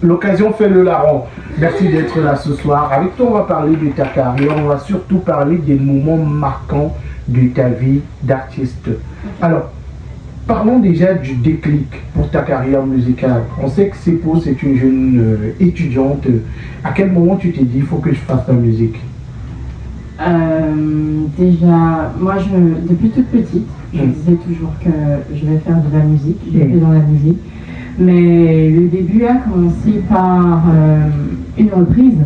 L'occasion fait le larron. Merci d'être là ce soir. Avec toi, on va parler de ta carrière. On va surtout parler des moments marquants de ta vie d'artiste. Alors, parlons déjà du déclic pour ta carrière musicale. On sait que Sepo, c'est une jeune étudiante. À quel moment tu t'es dit, il faut que je fasse la musique? Déjà, moi, depuis toute petite, je disais toujours que je vais faire de la musique, je vais dans la musique. Mais le début a commencé par une reprise.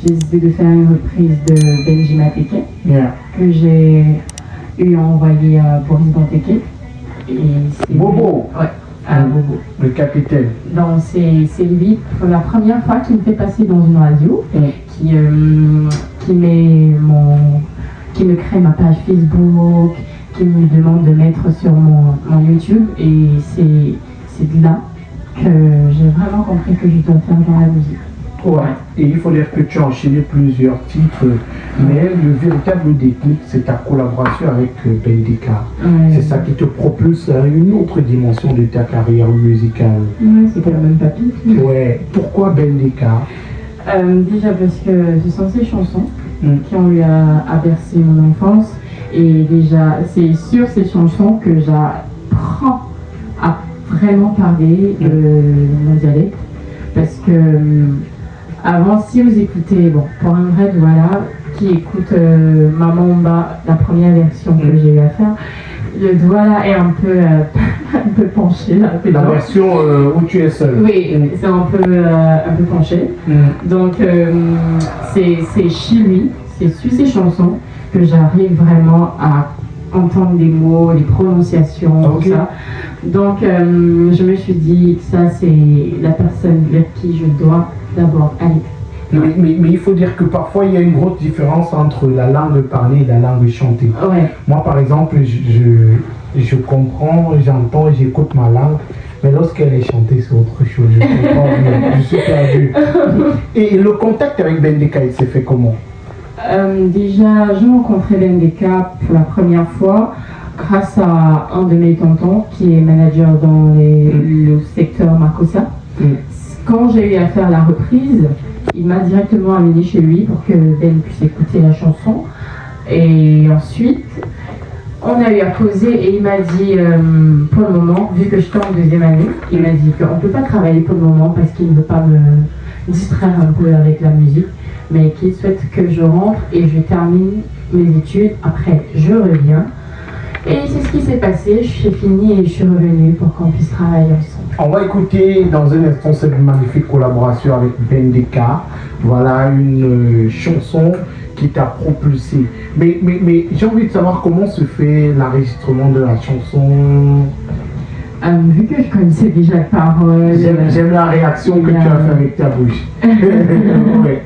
J'ai décidé de faire une reprise de Benji Mateke que j'ai eu envoyé à Boris Danteke. Bobo. Ouais, à Bobo. Le capitaine. Donc c'est lui, pour la première fois, qui me fait passer dans une radio, qui me crée ma page Facebook, qui me demande de mettre sur mon YouTube. Et c'est de là que j'ai vraiment compris que je dois faire dans la musique. Ouais. Et il faut dire que tu as enchaîné plusieurs titres, mais le véritable déclic, c'est ta collaboration avec Bendika. C'est ça qui te propulse à une autre dimension de ta carrière musicale. Ouais, c'est quand même papy. Ouais. Pourquoi Bendika? Déjà parce que ce sont ces chansons qui ont eu à bercer mon enfance. Et déjà, c'est sur ces chansons que j'apprends à vraiment parler mon dialecte. Parce que avant, si vous écoutez, bon, pour un vrai Douala, qui écoute Mamamba, la première version que j'ai eu à faire, le Douala est un peu penché là. La version où tu es seul. Oui, c'est un peu penché. Donc, c'est chez lui, c'est sur ses chansons que j'arrive vraiment à entendre des mots, les prononciations, tout ça. Donc, je me suis dit, ça, c'est la personne vers qui je dois d'abord aller. Mais il faut dire que parfois, il y a une grosse différence entre la langue parlée et la langue chantée. Ouais. Moi, par exemple, je comprends, j'entends, j'écoute ma langue, mais lorsqu'elle est chantée, c'est autre chose. Je comprends, je suis perdu. Et le contact avec Bendika, il s'est fait comment? Déjà, j'ai rencontré Bendika pour la première fois grâce à un de mes tontons qui est manager dans le secteur Makossa. Quand j'ai eu à faire la reprise, il m'a directement amené chez lui pour que Ben puisse écouter la chanson. Et ensuite, on a eu à causer et il m'a dit, pour le moment, vu que je suis en deuxième année, il m'a dit qu'on ne peut pas travailler pour le moment parce qu'il ne veut pas me distraire un peu avec la musique, mais qu'il souhaite que je rentre et je termine mes études. Après, je reviens. Et c'est ce qui s'est passé, j'ai fini et je suis revenue pour qu'on puisse travailler ensemble. On va écouter dans un instant cette magnifique collaboration avec Bendika. Voilà une chanson qui t'a propulsé. Mais j'ai envie de savoir comment se fait l'enregistrement de la chanson. Vu que je connaissais déjà les paroles. J'aime la réaction que tu as fait avec ta bouche. Ouais.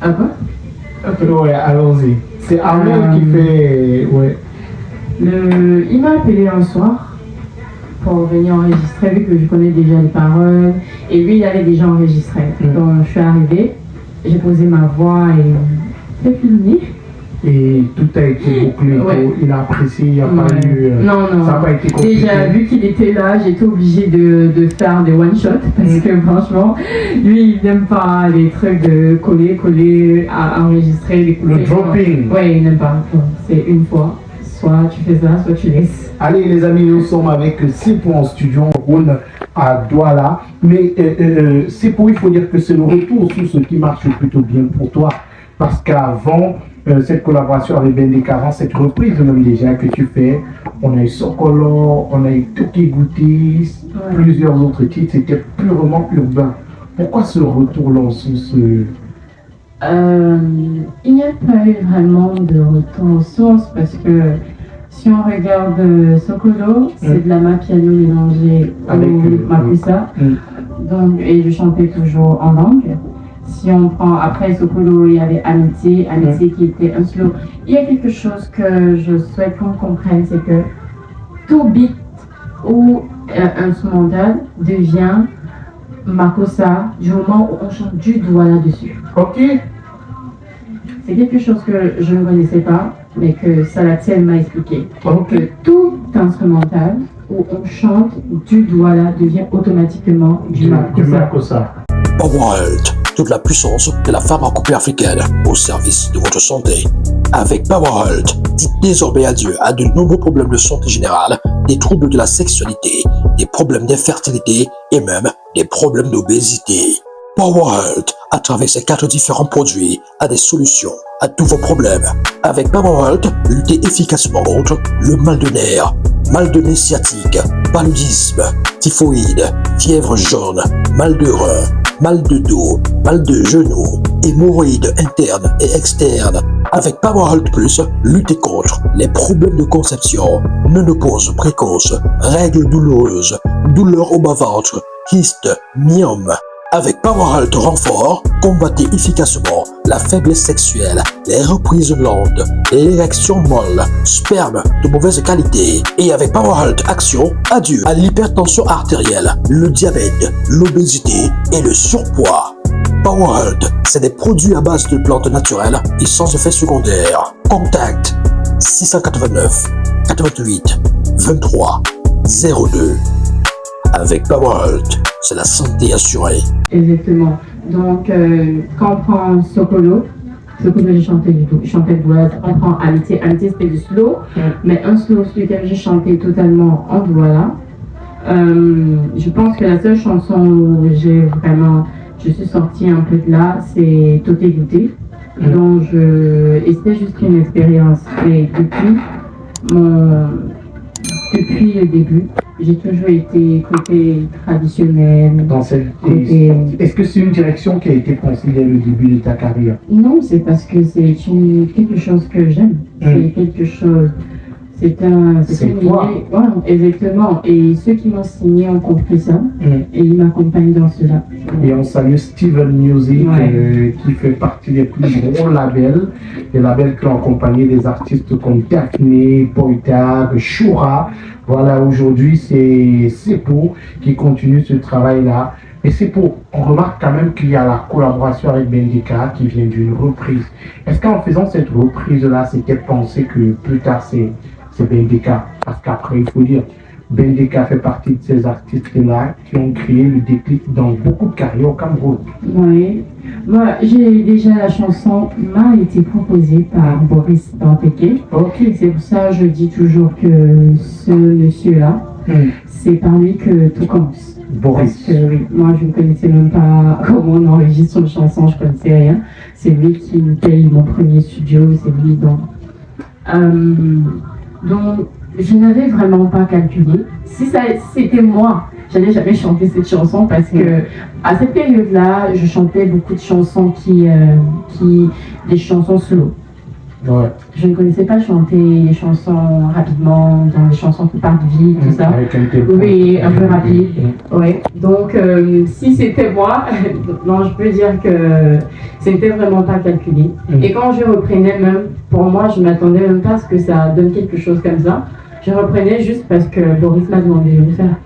Ah quoi? Ouais, allons-y. C'est Armel qui fait. Ouais. Il m'a appelé un soir pour venir enregistrer, vu que je connais déjà les paroles, et lui il avait déjà enregistré. Donc je suis arrivée, j'ai posé ma voix et c'est fini. Et tout a été bouclé, il a apprécié, il n'y a pas eu. Non. Ça n'a pas été compliqué. Déjà, vu qu'il était là, j'étais obligée de faire des one-shots parce que franchement, lui il n'aime pas les trucs de coller, à enregistrer. Le dropping. Ouais, il n'aime pas. C'est une fois. Soit tu fais ça, soit tu laisses. Allez les amis, nous sommes avec Sepo en studio, on roule à Douala. Mais Sepo, il faut dire que c'est le retour sur ce qui marche plutôt bien pour toi. Parce qu'avant cette collaboration avec Bendika, avant cette reprise même déjà que tu fais, on a eu Sokolo, on a eu Toki Goutis, plusieurs autres titres, c'était purement urbain. Pourquoi ce retour-là sur ce... Il n'y a pas eu vraiment de retour aux sources parce que si on regarde Sokolo, c'est de la mapiano mélangée avec Makusa, donc, et je chantais toujours en langue. Si on prend après Sokolo, il y avait Amitié qui était un slow. Il y a quelque chose que je souhaite qu'on comprenne, c'est que tout beat ou instrumental devient Makossa du moment où on chante du doigt là-dessus. Ok. C'est quelque chose que je ne connaissais pas, mais que Salatiel m'a expliqué. Ok. Que tout instrumental où on chante du Douala devient automatiquement du Makossa. Makossa. Powerholt, toute la puissance de la pharmacopée africaine au service de votre santé. Avec Powerholt, dites désormais adieu à de nombreux problèmes de santé générale, des troubles de la sexualité, des problèmes d'infertilité et même des problèmes d'obésité. Powerholt, à travers ses 4 différents produits, a des solutions à tous vos problèmes. Avec Powerholt, luttez efficacement contre le mal de nez sciatique, paludisme, typhoïde, fièvre jaune, mal de rein, mal de dos, mal de genoux, hémorroïdes internes et externes. Avec Powerholt Plus, luttez contre les problèmes de conception, ménopause précoce, règles douloureuses, douleurs au bas-ventre, kystes, myome. Avec Powerholt Renfort, combattez efficacement la faiblesse sexuelle, les reprises lentes, l'érection molle, sperme de mauvaise qualité. Et avec Powerholt Action, adieu à l'hypertension artérielle, le diabète, l'obésité et le surpoids. Powerholt, c'est des produits à base de plantes naturelles et sans effet secondaire. Contact 689 88 23 02. Avec Powerholt, c'est la santé assurée. Exactement. Donc, quand on prend Sokolo, j'ai chanté du tout. Je chantais de Douala. On prend Amitié. Amitié, c'était du slow. Mais un slow sur lequel j'ai chanté totalement en Douala. Je pense que la seule chanson où je suis sortie un peu de là, c'est Toté Goûté. Et c'était juste une expérience. Et depuis le début, j'ai toujours été côté traditionnel. Est-ce que c'est une direction qui a été pensée dès le début de ta carrière? Non, c'est parce que c'est quelque chose que j'aime. C'est quelque chose. C'est toi. Ouais, exactement. Et ceux qui m'ont signé ont compris ça. Et ils m'accompagnent dans cela. Et on salue Steven Music, qui fait partie des plus gros labels. Des labels qui ont accompagné des artistes comme Daphné, Poitag, Shura. Voilà, aujourd'hui, c'est Sepo qui continue ce travail-là. Et Sepo, on remarque quand même qu'il y a la collaboration avec Bendika qui vient d'une reprise. Est-ce qu'en faisant cette reprise-là, c'était pensé que plus tard, c'est Bendika? Parce qu'après, il faut dire, Bendika fait partie de ces artistes-là qui ont créé le déclic dans beaucoup de carrières au Cameroun. Oui. Moi, j'ai déjà la chanson m'a été proposée par Boris Danteke. C'est pour ça que je dis toujours que ce monsieur-là, c'est par lui que tout commence. Boris. Parce que oui, moi, je ne connaissais même pas comment on enregistre une chanson, je ne connaissais rien. C'est lui qui me paye mon premier studio, c'est lui donc. Donc, je n'avais vraiment pas calculé. Si c'était moi, j'allais jamais chanter cette chanson parce que à cette période-là, je chantais beaucoup de chansons des chansons solo. Ouais. Je ne connaissais pas chanter les chansons rapidement, dans les chansons qui partent vite, tout ça. Avec un tempo. Oui, un peu rapide. Ouais. Donc, si c'était moi, non, je peux dire que c'était vraiment pas calculé. Et quand je reprenais même, pour moi, je m'attendais même pas à ce que ça donne quelque chose comme ça. Je reprenais juste parce que Boris m'a demandé de le faire.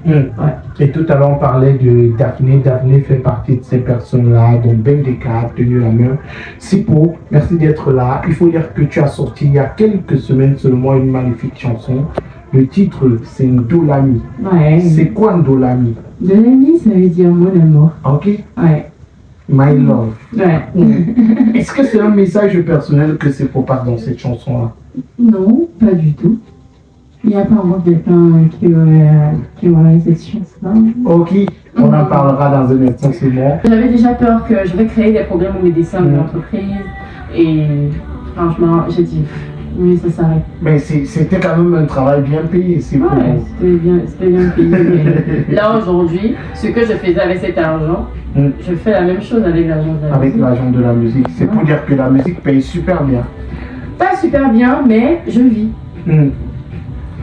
Et tout à l'heure, on parlait de Daphné. Daphné fait partie de ces personnes-là, dont Bendika a tenu la main. Sipo, merci d'être là. Il faut dire que tu as sorti il y a quelques semaines seulement une magnifique chanson. Le titre, c'est Ndolami. Ouais. C'est quoi Ndolami? Ndolami, ça veut dire mon amour. Ok. Ouais. My love. Ouais. Est-ce que c'est un message personnel que c'est pour pas dans cette chanson-là? Non, pas du tout. Il n'y a pas encore quelqu'un qui aurait cette chance-là. Ok, on en parlera dans un instant, c'est bon. J'avais déjà peur que je vais créer des problèmes au mes dessins de l'entreprise. Et franchement, j'ai dit, oui, ça s'arrête. Mais c'était quand même un travail bien payé, c'est ouais, c'était bien payé. Mais là, aujourd'hui, ce que je faisais avec cet argent, je fais la même chose avec l'argent de la musique. Avec l'argent de la musique. C'est pour dire que la musique paye super bien. Pas super bien, mais je vis.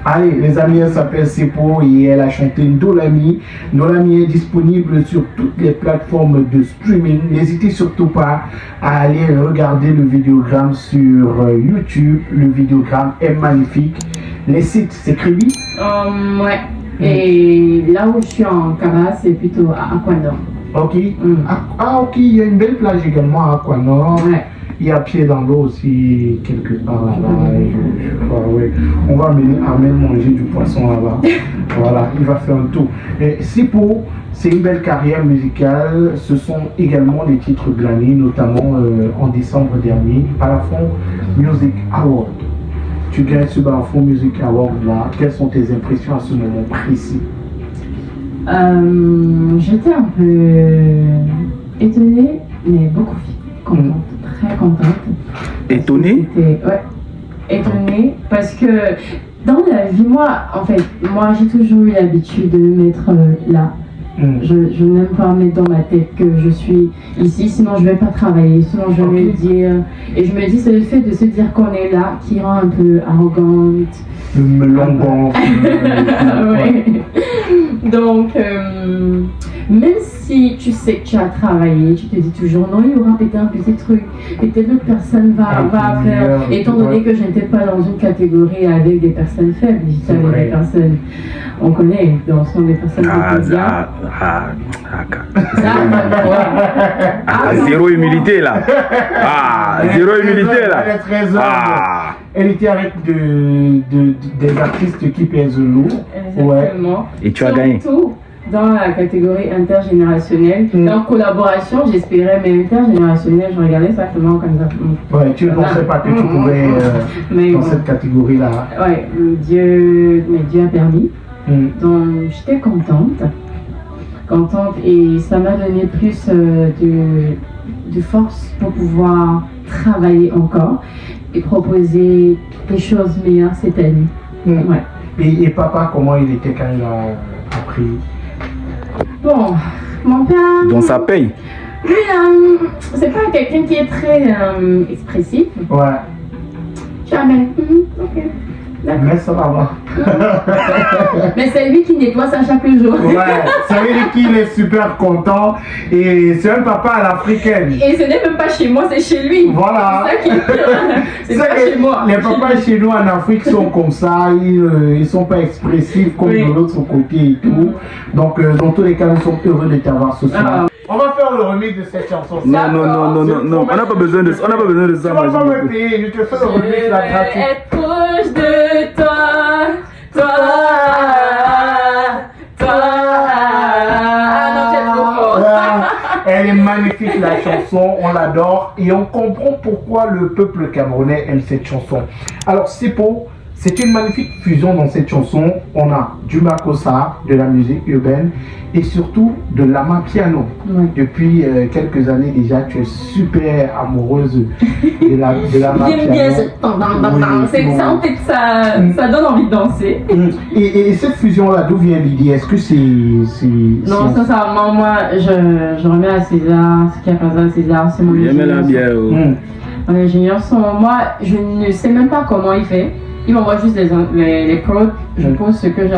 Allez, les amis, elle s'appelle Sepo et elle a chanté Ndolami. Ndolami est disponible sur toutes les plateformes de streaming. N'hésitez surtout pas à aller regarder le vidéogramme sur YouTube. Le vidéogramme est magnifique. Les sites, c'est Crédit? Ouais. Et là où je suis en Kaba, c'est plutôt à Aquanor. Ok. Ah, ok, il y a une belle plage également à Aquanor. Ouais. Il y a pied dans l'eau aussi, quelque part là-bas. Je crois, ouais. On va amener manger du poisson là-bas. Voilà, il va faire un tour. Et Sipo, c'est une belle carrière musicale. Ce sont également des titres Grammy, notamment en décembre dernier, Balafon Music Award. Tu gagnes ce Balafon Music Award là. Quelles sont tes impressions à ce moment précis? J'étais un peu étonnée, mais beaucoup contente, très contente. Étonnée? Ouais, étonnée parce que dans la vie, moi j'ai toujours eu l'habitude de me mettre là. Je n'aime pas mettre dans ma tête que je suis ici, sinon je ne vais pas travailler, sinon je vais me dire... Et je me dis, c'est le fait de se dire qu'on est là qui rend un peu arrogante. Le melon gonfle. Ouais. Donc, même si tu sais que tu as travaillé, tu te dis toujours, non, il y aura peut-être un petit truc, et telle autre personne va faire, étant donné que je n'étais pas dans une catégorie avec des personnes faibles, j'étais avec des personnes, on connaît, donc ce sont des personnes zéro humilité là. Zéro humilité là. Elle est très humble. Elle était avec des artistes qui pèsent lourd. Exactement. Ouais. Et tu as gagné. Surtout dans la catégorie intergénérationnelle. En collaboration, j'espérais, mais intergénérationnelle, je regardais ça comme ça. Ouais, tu ne pensais pas que tu pouvais dans cette catégorie-là. Ouais, Dieu a permis. Donc j'étais contente et ça m'a donné plus de force pour pouvoir travailler encore et proposer des choses meilleures cette année. Ouais. Et papa, comment il était quand il a appris? Bon, mon père... Donc ça paye. Lui, c'est pas quelqu'un qui est très expressif. Ouais. Jamais. Ok. Mais ça va voir. Mais c'est lui qui nettoie ça chaque jour. Ouais, ça veut dire qu'il est super content et c'est un papa à l'africaine. Et ce n'est même pas chez moi, c'est chez lui. Voilà. C'est pas chez moi. Les papas chez nous en Afrique sont comme ça, ils sont pas expressifs comme de l'autre côté et tout. Donc dans tous les cas, nous sommes heureux de t'avoir ce soir. On va faire le remix de cette chanson. Non, on n'a pas besoin de ça. Tu vas pas me payer, je te fais le remix là gratuit. Être proche de toi. Elle est magnifique la chanson, on l'adore et on comprend pourquoi le peuple camerounais aime cette chanson. Alors Sipo, c'est une magnifique fusion dans cette chanson. On a du Makossa, de la musique urbaine et surtout de l'amapiano. Depuis quelques années déjà, tu es super amoureuse de l'amapiano. J'aime bien ça, en fait, ça donne envie de danser. Et cette fusion-là, d'où vient l'idée? Est-ce que c'est... Non, sincèrement, moi, je remets à César, ce qu'il y a à César, c'est mon ingénieur. Mon ingénieur son. Moi, je ne sais même pas comment il fait. Il m'envoie juste les prods, je pose ce que j'ai.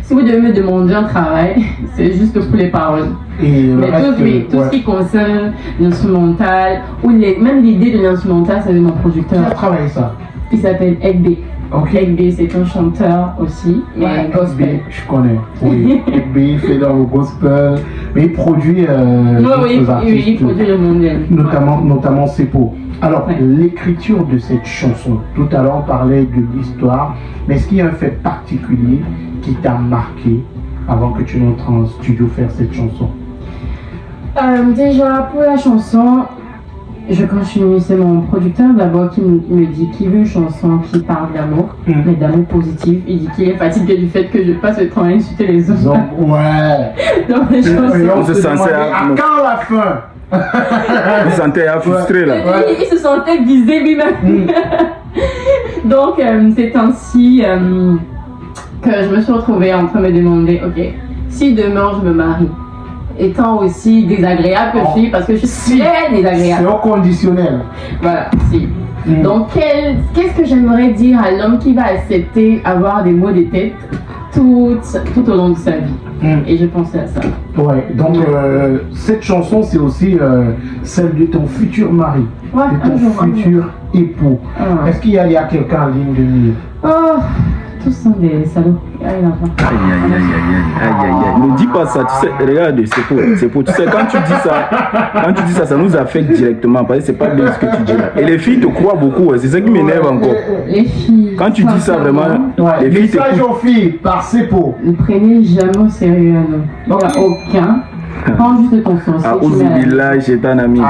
Si vous devez me demander un travail, c'est juste pour les paroles. Mais tout ce qui concerne l'instrumental, ou même l'idée de l'instrumental, c'est de mon producteur. Qui a travaillé ça? Il s'appelle Egbe. Egbe, c'est un chanteur aussi, mais gospel. Je connais. Oui, Egbe fait dans le gospel, mais il produit artistes, il produit le mondial. Notamment Sipo. Alors, l'écriture de cette chanson, tout à l'heure on parlait de l'histoire, mais est-ce qu'il y a un fait particulier qui t'a marqué avant que tu n'entres en studio faire cette chanson? Déjà, pour la chanson, je continue, c'est mon producteur d'abord qui me dit qu'il veut une chanson qui parle d'amour, mais d'amour positif. Il dit qu'il est fatigué du fait que je passe le temps à insulter les autres. Donc les chansons... On se sentait à quand la fin? Il se sentait frustré là. Il se sentait visé lui-même. Donc c'est ainsi que je me suis retrouvée en train de me demander, ok, si demain je me marie, étant aussi désagréable que je suis, parce que je suis très désagréable. C'est au conditionnel. Voilà, si. Donc qu'est-ce que j'aimerais dire à l'homme qui va accepter avoir des maux de tête tout au long de sa vie? Et je pensais à ça. Ouais, donc cette chanson c'est aussi celle de ton futur mari, de ton futur époux. Est-ce qu'il y a quelqu'un en ligne de mire? Oh, tous sont des salauds. Aïe, aïe, aïe, aïe, aïe, aïe, aïe. Ne dis pas ça, tu sais, regarde, c'est pour, tu sais, quand tu dis ça, ça nous affecte directement, parce que c'est pas bien ce que tu dis là. Et les filles te croient beaucoup, c'est ça qui m'énerve encore. Les filles. Quand tu dis ça vraiment, les filles te Message aux filles, par Sepo. Ne prenez jamais au sérieux, non. Il n'y a aucun. Prends juste ton sens. Ah, Ouzubillah, j'ai un ami.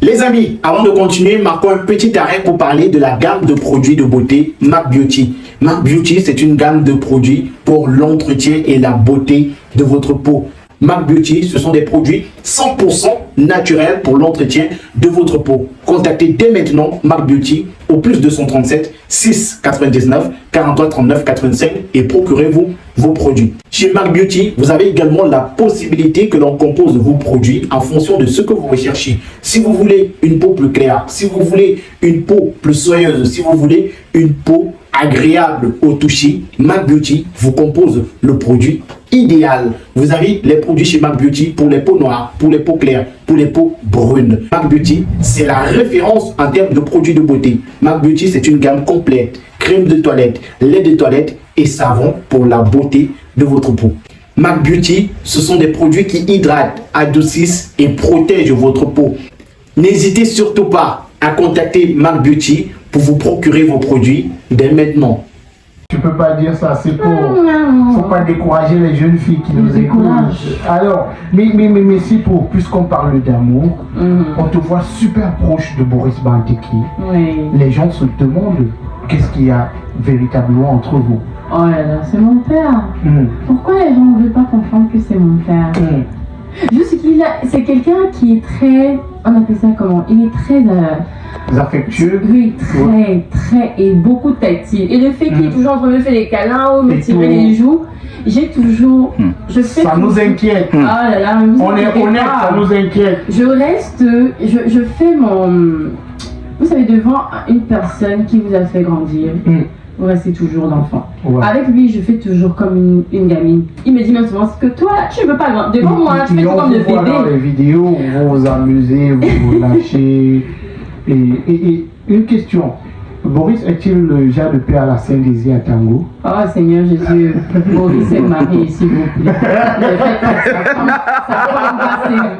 Les amis, avant de continuer, marquons un petit arrêt pour parler de la gamme de produits de beauté MAC Beauty. MAC Beauty, c'est une gamme de produits pour l'entretien et la beauté de votre peau. MAC Beauty, ce sont des produits 100% naturels pour l'entretien de votre peau. Contactez dès maintenant MAC Beauty au plus 237 6 99 43 39 85 et procurez-vous vos produits. Chez MAC Beauty, vous avez également la possibilité que l'on compose vos produits en fonction de ce que vous recherchez. Si vous voulez une peau plus claire, si vous voulez une peau plus soyeuse, si vous voulez une peau agréable au toucher, MAC Beauty vous compose le produit idéal. Vous avez les produits chez MAC Beauty pour les peaux noires, pour les peaux claires, pour les peaux brunes. MAC Beauty, c'est la référence en termes de produits de beauté. MAC Beauty, c'est une gamme complète. Crème de toilette, lait de toilette et savon pour la beauté de votre peau. MAC Beauty, ce sont des produits qui hydratent, adoucissent et protègent votre peau. N'hésitez surtout pas à contacter MAC Beauty pour vous procurer vos produits dès maintenant. Tu peux pas dire ça, c'est pour... Faut pas décourager les jeunes filles qui nous écoutent. Alors, mais c'est pour, puisqu'on parle d'amour, on te voit super proche de Boris Banteki. Oui. Les gens se demandent qu'est-ce qu'il y a véritablement entre vous. Oh là là, c'est mon père. Pourquoi les gens ne veulent pas comprendre que c'est mon père? Juste c'est quelqu'un qui est très... On appelle ça comment? Il est très... affectueux. Oui, très, et beaucoup tactile. Et le fait qu'il est toujours en train de me faire des câlins ou me tirer les joues, j'ai toujours... Ça nous inquiète. Oh là là, on est honnête, ça nous inquiète. Je reste... Je fais mon... Vous savez, devant une personne qui vous a fait grandir, vous restez toujours l'enfant. Ouais. Avec lui, je fais toujours comme une gamine. Il me dit même souvent que toi, tu ne veux pas grandir. Devant moi, tu fais tout comme le bébé. Dans les vidéos, vous vous amusez, vous vous lâchez. Et une question. Boris est-il le genre de père à la Saint-Désir à Tango? Oh Seigneur Jésus, Boris est marié, s'il vous plaît. Sa femme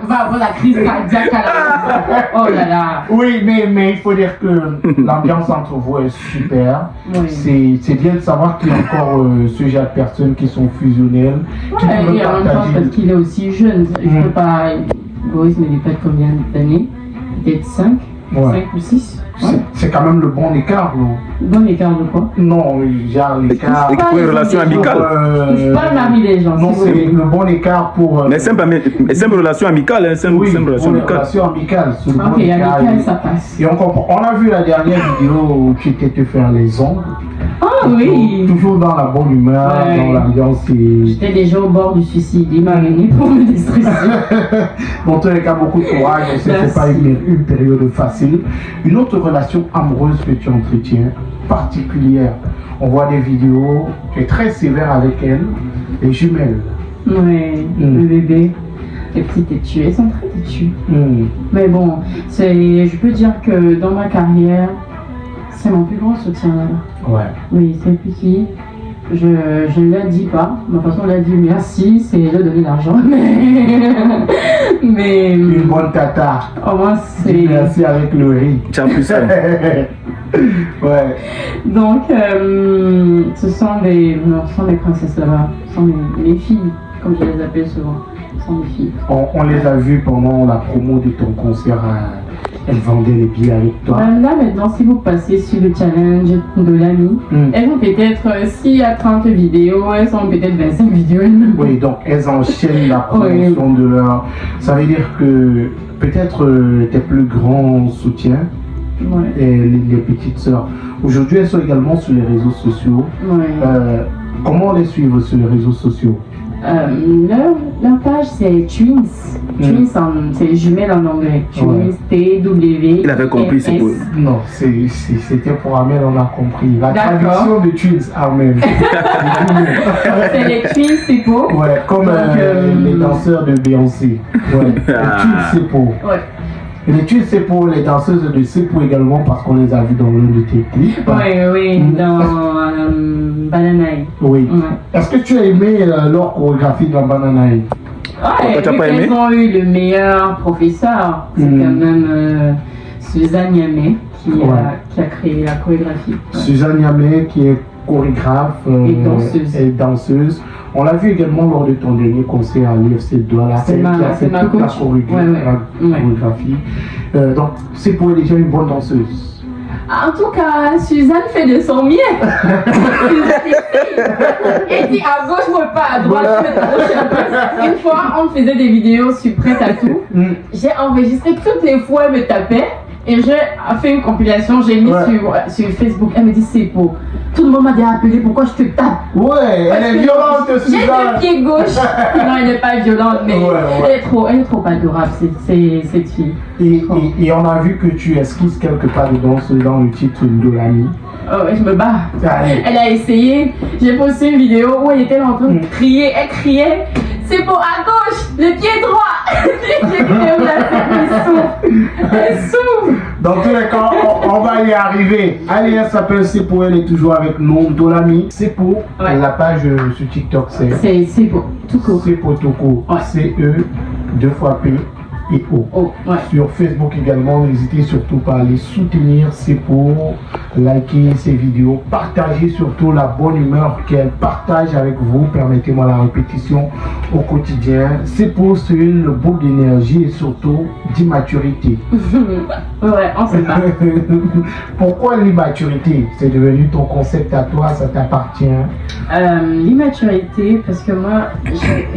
va avoir la crise cardiaque à la... Oh là là. Oui, mais il faut dire que l'ambiance entre vous est super. Oui. C'est bien de savoir qu'il y a encore ce genre de personnes qui sont fusionnelles. Ouais, et en même temps, parce qu'il est aussi jeune. Je peux pas... Boris ne dit pas de combien d'années? Peut-être 5 ou 6. C'est quand même le bon écart, non? Bon écart de quoi? Non, genre l'écart... Pour une relation amicale. Je ne pas marier les gens. Non, c'est le bon écart pour... Mais simple relation amicale, hein, simple relation amicale. Relation amicale, c'est le bon écart. Ok, amicale, ça passe. Et on comprend. On a vu la dernière vidéo où tu étais te faire les ongles. Ah oui! Toujours dans la bonne humeur, dans l'ambiance. J'étais déjà au bord du suicide, il m'a venu pour me déstresser. Dans tous les cas, beaucoup de courage, c'est pas une période facile. Une autre relation amoureuse que tu entretiens, particulière. On voit des vidéos, tu es très sévère avec elle, les jumelles. Oui, le bébé. Les petites têtues, elles sont très têtues. Mais bon, je peux dire que dans ma carrière, c'est mon plus grand soutien là. Ouais. Oui, c'est petit. Je ne la dis pas. Ma façon de la dire merci, c'est de donner l'argent. Mais. Une bonne tata. Au moins, c'est. Merci avec le riz. Tiens, plus ça. Ouais. Donc, ce sont des princesses là-bas. Ce sont mes filles, comme je les appelle souvent. Ce sont des filles. On les a vues pendant la promo de ton concert à. Elles vendaient les billets avec toi. Là maintenant, si vous passez sur le challenge de l'ami, elles ont peut-être, s'il y a 30 vidéos, elles sont peut-être 25 vidéos. Oui, donc elles enchaînent la promotion de leur... Ça veut dire que peut-être tes plus grands soutiens, et les petites sœurs, aujourd'hui elles sont également sur les réseaux sociaux. Comment les suivre sur les réseaux sociaux? Leur page c'est Twins. Twins, c'est jumelles en anglais. Twins, T-W. Il avait compris, c'est pour... Non, c'était pour Amel, on a compris. La traduction de Twins, Amel. C'est les Twins, c'est pour. Ouais, comme les danseurs de Beyoncé. Ouais, les Twins, c'est pour. Ouais. Et tu sais pour les danseuses de Sepo également parce qu'on les a vues dans l'un de tes clips. Oui, dans Bananaï. Oui. Ouais. Est-ce que tu as aimé leur chorégraphie dans Bananaï? Ouais, t'as pas vu aimé? qu'elles ont eu le meilleur professeur, c'est quand même Suzanne Yamé qui a créé la chorégraphie. Ouais. Suzanne Yamé qui est chorégraphe et danseuse. On l'a vu également lors de ton dernier concert à l'UFC Douala. C'est ma toute la coach. chorégraphie. Donc, c'est pour elle déjà une bonne danseuse. En tout cas, Suzanne fait de son mieux. Suzanne et dit à gauche, moi pas à droite, je me touche un peu. Une fois, on faisait des vidéos sur Prête à tout. J'ai enregistré toutes les fois elle me tapait. Et j'ai fait une compilation, j'ai mis sur Facebook. Elle me dit c'est beau. Tout le monde m'a dit appeler, pourquoi je te tape? Ouais, elle est violente, Suzanne. J'ai le pied gauche. Non, elle n'est pas violente, mais elle est trop adorable, cette fille. Et on a vu que tu esquisses quelque part dedans dans le titre Ndolami. Oh, je me bats. Allez. Elle a essayé. J'ai posté une vidéo où elle était en train de crier. Elle criait. C'est pour à gauche, le pied droit. J'ai crié, elle souffre. Dans tous les cas, on va y arriver. Allez, elle s'appelle Sepo, elle est toujours avec nous. Ndolami. Sepo, la page sur TikTok, c'est Sepo Toko. Sepo Toko. C-E, 2 fois P. Et O. Sur Facebook également, n'hésitez surtout pas à aller soutenir Sepo, liker ses vidéos, partager surtout la bonne humeur qu'elle partage avec vous. Permettez-moi la répétition au quotidien. Sepo, c'est une boule d'énergie et surtout d'immaturité. Ouais, on sait pas. Pourquoi l'immaturité? C'est devenu ton concept à toi, ça t'appartient? L'immaturité, parce que moi, j'ai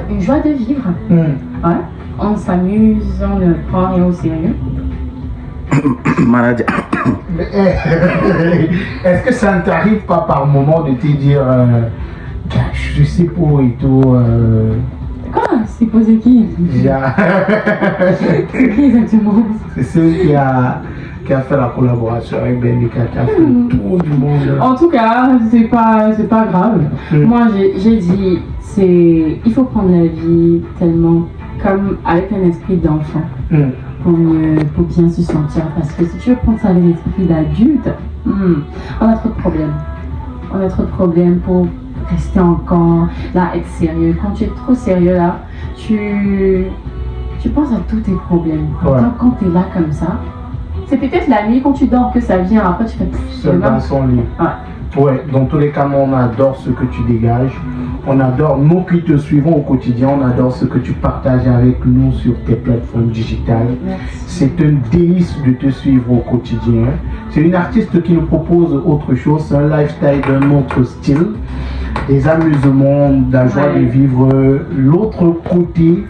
une joie de vivre. Ouais. On s'amuse, on ne prend rien au sérieux. Manager. Est-ce que ça ne t'arrive pas par moment de te dire je sais pas et tout Quoi? C'est posé qui? C'est qui exactement? C'est celle qui a fait la collaboration avec Bendika, qui a fait le tour du monde. En tout cas, c'est pas grave. Moi, j'ai dit, il faut prendre la vie tellement comme avec un esprit d'enfant pour bien se sentir. Parce que si tu veux prendre ça avec l'esprit d'adulte, on a trop de problèmes. On a trop de problèmes pour rester encore là, être sérieux. Quand tu es trop sérieux là, tu penses à tous tes problèmes. Quand tu es là comme ça, c'est peut-être la nuit quand tu dors que ça vient. Après, tu fais seul dans son lit. Ouais, dans tous les cas, on adore ce que tu dégages. On adore, nous qui te suivons au quotidien, on adore ce que tu partages avec nous sur tes plateformes digitales. C'est un délice de te suivre au quotidien. C'est une artiste qui nous propose autre chose, un lifestyle d'un autre style, des amusements, de la joie de vivre l'autre côté.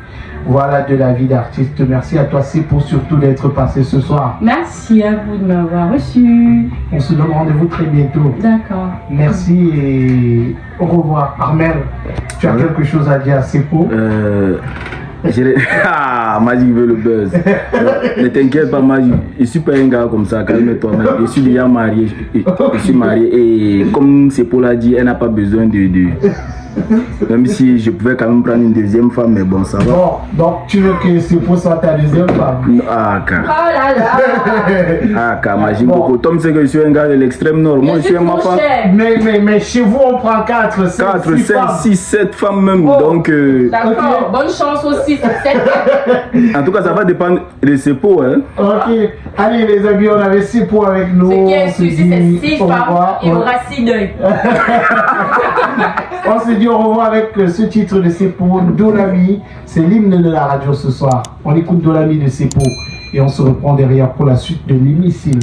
Voilà, de la vie d'artiste. Merci à toi, Sepo, surtout d'être passé ce soir. Merci à vous de m'avoir reçu. On se donne rendez-vous très bientôt. D'accord. Merci et au revoir. Armel, tu as quelque chose à dire à Sepo? Magic veut le buzz. Ne t'inquiète pas, Magic. Je suis pas un gars comme ça, calme-toi. Je suis déjà marié. Je suis marié et comme Sepo l'a dit, elle n'a pas besoin de... Même si je pouvais quand même prendre une deuxième femme, mais bon, ça va. Bon, donc tu veux que Sepo soit ta deuxième femme? Ah, car. Oh là là. Ah, car, Magic beaucoup. Tom sait que je suis un gars de l'extrême nord. Moi, je suis un enfant. Mais chez vous, on prend 4, 5, 6, 7 femmes même. Donc. D'accord, bonne chance aussi. En tout cas, ça va dépendre de Sepo. Hein. Ok, allez les amis, on avait Sepo avec nous. Ce qui est sûr, si c'est 6 femmes, il y aura 6 deuils. On se dit au revoir avec ce titre de Sepo, Ndolami. C'est l'hymne de la radio ce soir. On écoute Ndolami de Sepo et on se reprend derrière pour la suite de l'émission.